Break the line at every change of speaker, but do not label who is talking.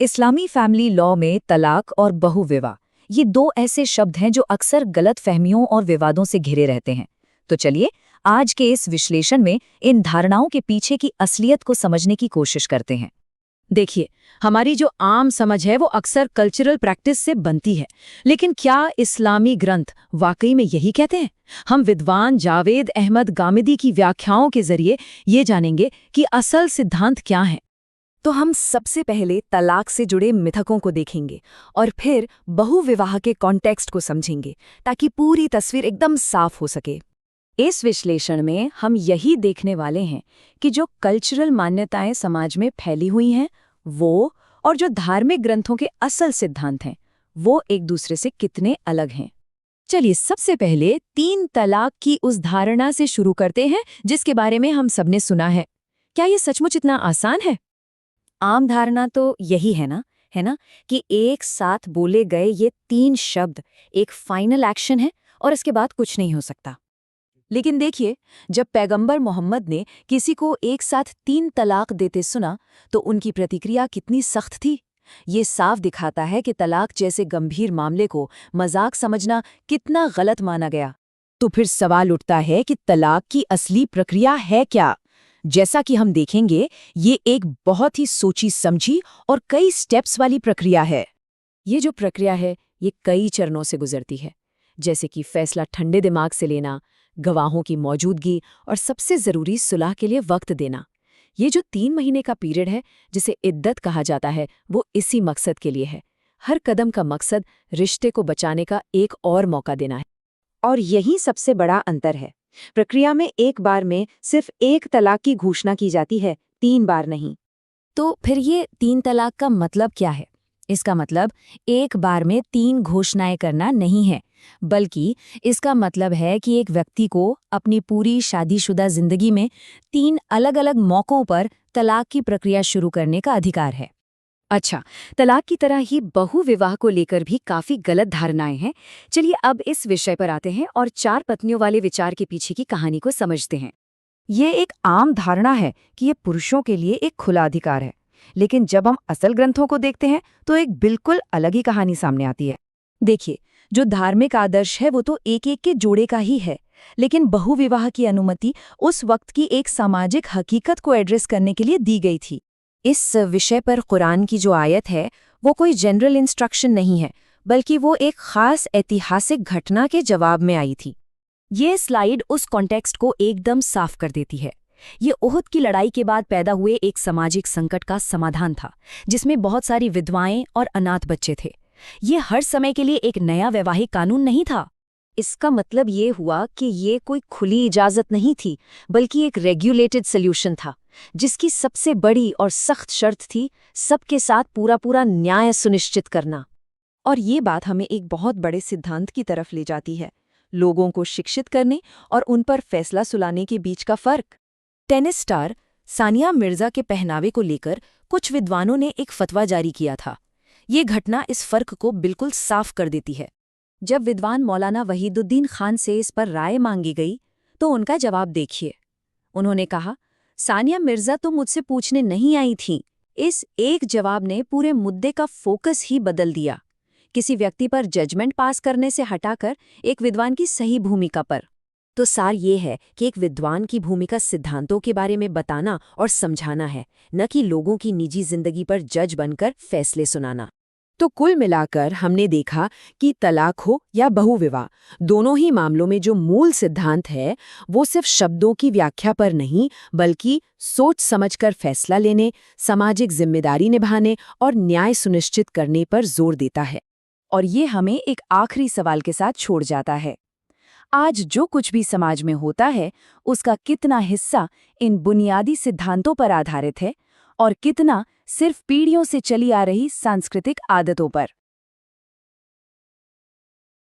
इस्लामी family law में तलाक और बहुविवाह ये दो ऐसे शब्द हैं जो अक्सर गलत फहमियों और विवादों से घिरे रहते हैं। तो चलिए आज के इस विश्लेषण में इन धारणाओं के पीछे की असलियत को समझने की कोशिश करते हैं।
देखिए, हमारी जो आम समझ है वो अक्सर कल्चरल प्रैक्टिस से बनती है। लेकिन क्या इस्लामी ग्रंथ वाकई में यही कहते हैं? हम विद्वान जावेद अहमद गामिदी की व्याख्याओं के जरिए ये जानेंगे कि असल सिद्धांत क्या है।
तो हम सबसे पहले तलाक से जुड़े मिथकों को देखेंगे और फिर बहुविवाह के कॉन्टेक्स्ट को समझेंगे ताकि पूरी तस्वीर एकदम साफ हो सके। इस विश्लेषण में हम यही देखने वाले हैं कि जो कल्चरल मान्यताएं समाज में फैली हुई हैं वो और जो धार्मिक ग्रंथों के असल सिद्धांत हैं वो एक दूसरे से कितने अलग हैं। चलिए सबसे पहले 3 तलाक की उस धारणा से शुरू करते हैं जिसके बारे में हम सबने सुना है। क्या ये सचमुच इतना आसान है? आम धारणा तो यही है ना कि एक साथ बोले गए ये 3 शब्द एक फाइनल एक्शन है और इसके बाद कुछ नहीं हो सकता। लेकिन देखिए, जब पैगंबर मोहम्मद ने किसी को एक साथ 3 तलाक देते सुना तो उनकी प्रतिक्रिया कितनी सख्त थी। ये साफ दिखाता है कि तलाक जैसे गंभीर मामले को मजाक समझना कितना गलत माना गया।
तो फिर सवाल उठता है कि तलाक की असली प्रक्रिया है क्या? जैसा कि हम देखेंगे, ये एक बहुत ही सोची समझी और कई स्टेप्स वाली प्रक्रिया है।
ये जो प्रक्रिया है ये कई चरणों से गुजरती है, जैसे कि फैसला ठंडे दिमाग से लेना, गवाहों की मौजूदगी और सबसे ज़रूरी सुलह के लिए वक्त देना। ये जो 3 महीने का पीरियड है जिसे इद्दत कहा जाता है वो इसी मकसद के लिए है। हर कदम का मकसद रिश्ते को बचाने का एक और मौका देना है।
और यही सबसे बड़ा अंतर है। प्रक्रिया में एक बार में सिर्फ एक तलाक की घोषणा की जाती है, 3 बार नहीं।
तो फिर ये 3 तलाक का मतलब क्या है? इसका मतलब एक बार में 3 घोषणाएं करना नहीं है, बल्कि इसका मतलब है कि एक व्यक्ति को अपनी पूरी शादीशुदा जिंदगी में 3 अलग-अलग मौकों पर तलाक की प्रक्रिया शुरू करने का अधिकार है। अच्छा, तलाक की तरह ही बहुविवाह को लेकर भी काफी गलत धारणाएं हैं। चलिए अब इस विषय पर आते हैं और 4 पत्नियों वाले विचार के पीछे की कहानी को समझते हैं।
ये एक आम धारणा है कि ये पुरुषों के लिए एक खुला अधिकार है, लेकिन जब हम असल ग्रंथों को देखते हैं तो एक बिल्कुल अलग ही कहानी सामने आती है।
देखिए, जो धार्मिक आदर्श है वो तो एक-एक के जोड़े का ही है, लेकिन बहुविवाह की अनुमति उस वक्त की एक सामाजिक हकीकत को एड्रेस करने के लिए दी गई थी।
इस विषय पर कुरान की जो आयत है वो कोई जनरल इंस्ट्रक्शन नहीं है, बल्कि वो एक खास ऐतिहासिक घटना के जवाब में आई थी।
ये स्लाइड उस कॉन्टेक्स्ट को एकदम साफ कर देती है। ये ओहद की लड़ाई के बाद पैदा हुए एक सामाजिक संकट का समाधान था, जिसमें बहुत सारी विधवाएं और अनाथ बच्चे थे। ये हर समय के लिए एक नया वैवाहिक कानून नहीं था। इसका मतलब ये हुआ कि ये कोई खुली इजाजत नहीं थी, बल्कि एक रेगुलेटेड सॉल्यूशन था, जिसकी सबसे बड़ी और सख्त शर्त थी सबके साथ पूरा न्याय सुनिश्चित करना। और ये बात हमें एक बहुत बड़े सिद्धांत की तरफ ले जाती है, लोगों को शिक्षित करने और उन पर फैसला सुलाने के बीच का फर्क। टेनिस स्टार सानिया मिर्जा के पहनावे को लेकर कुछ विद्वानों ने एक फतवा जारी किया था। ये घटना इस फर्क को बिल्कुल साफ कर देती है। जब विद्वान मौलाना वहीदुद्दीन खान से इस पर राय मांगी गई तो उनका जवाब देखिए। उन्होंने कहा, सानिया मिर्जा तो मुझसे पूछने नहीं आई थीं। इस एक जवाब ने पूरे मुद्दे का फोकस ही बदल दिया, किसी व्यक्ति पर जजमेंट पास करने से हटाकर एक विद्वान की सही भूमिका पर। तो सार ये है कि एक विद्वान की भूमिका सिद्धांतों के बारे में बताना और समझाना है, न कि लोगों की निजी जिंदगी पर जज बनकर फैसले सुनाना।
तो कुल मिलाकर हमने देखा कि तलाक हो या बहुविवाह, दोनों ही मामलों में जो मूल सिद्धांत है वो सिर्फ शब्दों की व्याख्या पर नहीं, बल्कि सोच समझकर फैसला लेने, सामाजिक जिम्मेदारी निभाने और न्याय सुनिश्चित करने पर जोर देता है।
और ये हमें एक आखिरी सवाल के साथ छोड़ जाता है। आज जो कुछ भी समाज में होता है उसका कितना हिस्सा इन बुनियादी सिद्धांतों पर आधारित है और कितना सिर्फ पीढ़ियों से चली आ रही सांस्कृतिक आदतों पर।